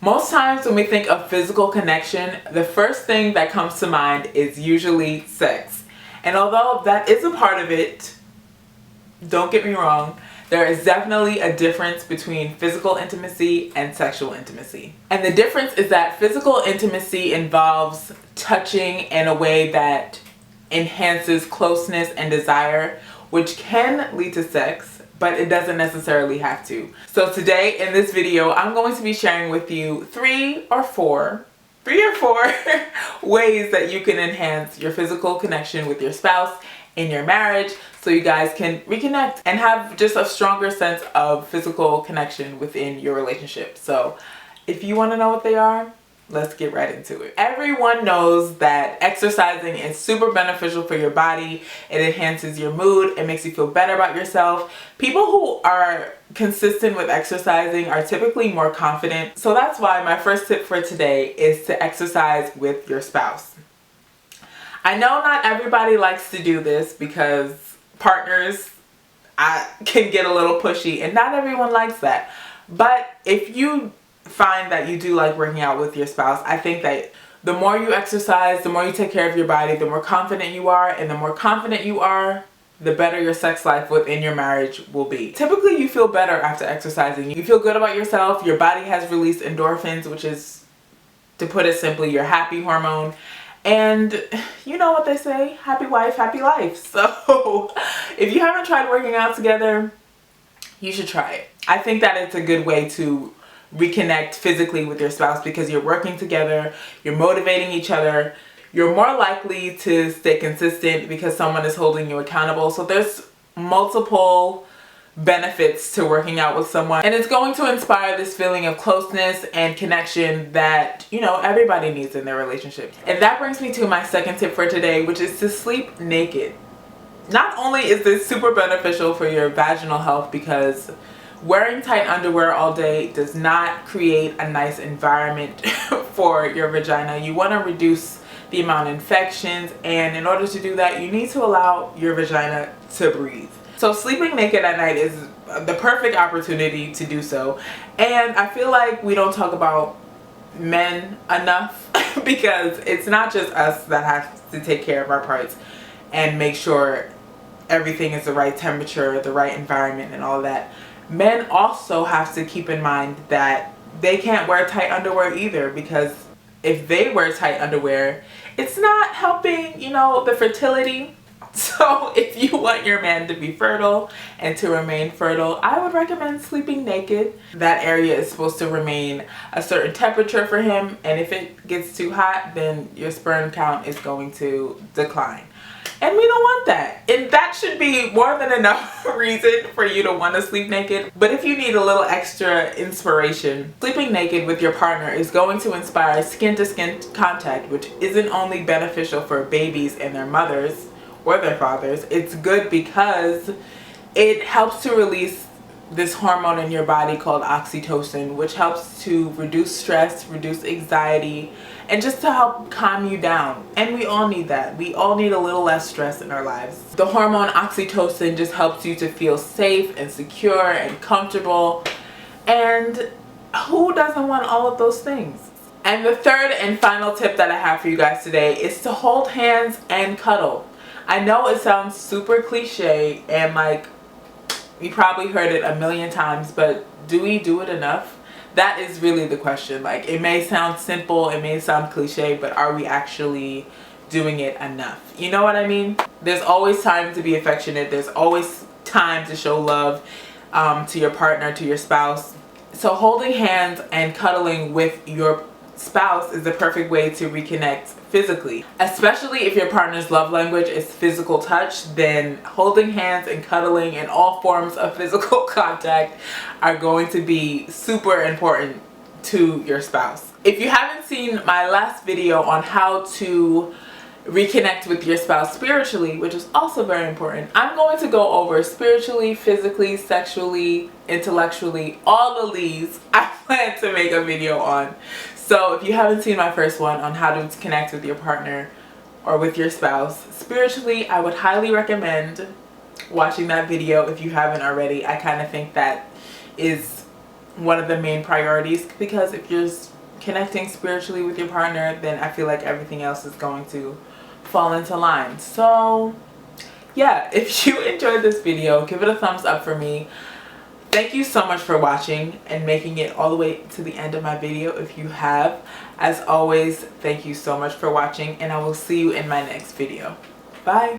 Most times when we think of physical connection, the first thing that comes to mind is usually sex. And although that is a part of it, don't get me wrong, there is definitely a difference between physical intimacy and sexual intimacy. And the difference is that physical intimacy involves touching in a way that enhances closeness and desire, which can lead to sex, but it doesn't necessarily have to. So today in this video, I'm going to be sharing with you three or four ways that you can enhance your physical connection with your spouse in your marriage, so you guys can reconnect and have just a stronger sense of physical connection within your relationship. So if you want to know what they are, let's get right into it. Everyone knows that exercising is super beneficial for your body. It enhances your mood. It makes you feel better about yourself. People who are consistent with exercising are typically more confident. So that's why my first tip for today is to exercise with your spouse. I know not everybody likes to do this because partners can get a little pushy and not everyone likes that. But if you find that you do like working out with your spouse, I think that the more you exercise, the more you take care of your body, the more confident you are, and the more confident you are, the better your sex life within your marriage will be. Typically, you feel better after exercising. You feel good about yourself. Your body has released endorphins, which is, to put it simply, your happy hormone. And you know what they say, happy wife, happy life. So if you haven't tried working out together, you should try it. I think that it's a good way to reconnect physically with your spouse because you're working together, you're motivating each other, you're more likely to stay consistent because someone is holding you accountable. So there's multiple benefits to working out with someone, and it's going to inspire this feeling of closeness and connection that, you know, everybody needs in their relationship. And that brings me to my second tip for today, which is to sleep naked. Not only is this super beneficial for your vaginal health because wearing tight underwear all day does not create a nice environment for your vagina. You want to reduce the amount of infections, and in order to do that, you need to allow your vagina to breathe. So sleeping naked at night is the perfect opportunity to do so. And I feel like we don't talk about men enough because it's not just us that have to take care of our parts and make sure everything is the right temperature, the right environment, and all of that. Men also have to keep in mind that they can't wear tight underwear either, because if they wear tight underwear, it's not helping, you know, the fertility. So if you want your man to be fertile and to remain fertile, I would recommend sleeping naked. That area is supposed to remain a certain temperature for him, and if it gets too hot, then your sperm count is going to decline. And we don't want that. And that should be more than enough reason for you to want to sleep naked. But if you need a little extra inspiration, sleeping naked with your partner is going to inspire skin-to-skin contact, which isn't only beneficial for babies and their mothers or their fathers. It's good because it helps to release this hormone in your body called oxytocin, which helps to reduce stress, reduce anxiety, and just to help calm you down. And we all need that. We all need a little less stress in our lives. The hormone oxytocin just helps you to feel safe and secure and comfortable. And who doesn't want all of those things? And the third and final tip that I have for you guys today is to hold hands and cuddle. I know it sounds super cliche and like you probably heard it a million times, but do we do it enough? That is really the question. Like, it may sound simple, it may sound cliche, but are we actually doing it enough? You know what I mean? There's always time to be affectionate. There's always time to show love to your partner, to your spouse. So holding hands and cuddling with your spouse is the perfect way to reconnect physically. Especially if your partner's love language is physical touch, then holding hands and cuddling and all forms of physical contact are going to be super important to your spouse. If you haven't seen my last video on how to reconnect with your spouse spiritually, which is also very important, I'm going to go over spiritually, physically, sexually, intellectually, all the leads I plan to make a video on. So if you haven't seen my first one on how to connect with your partner or with your spouse spiritually, I would highly recommend watching that video if you haven't already. I kind of think that is one of the main priorities, because if you're connecting spiritually with your partner, then I feel like everything else is going to fall into line. So yeah, if you enjoyed this video, give it a thumbs up for me. Thank you so much for watching and making it all the way to the end of my video if you have. As always, thank you so much for watching, and I will see you in my next video. Bye.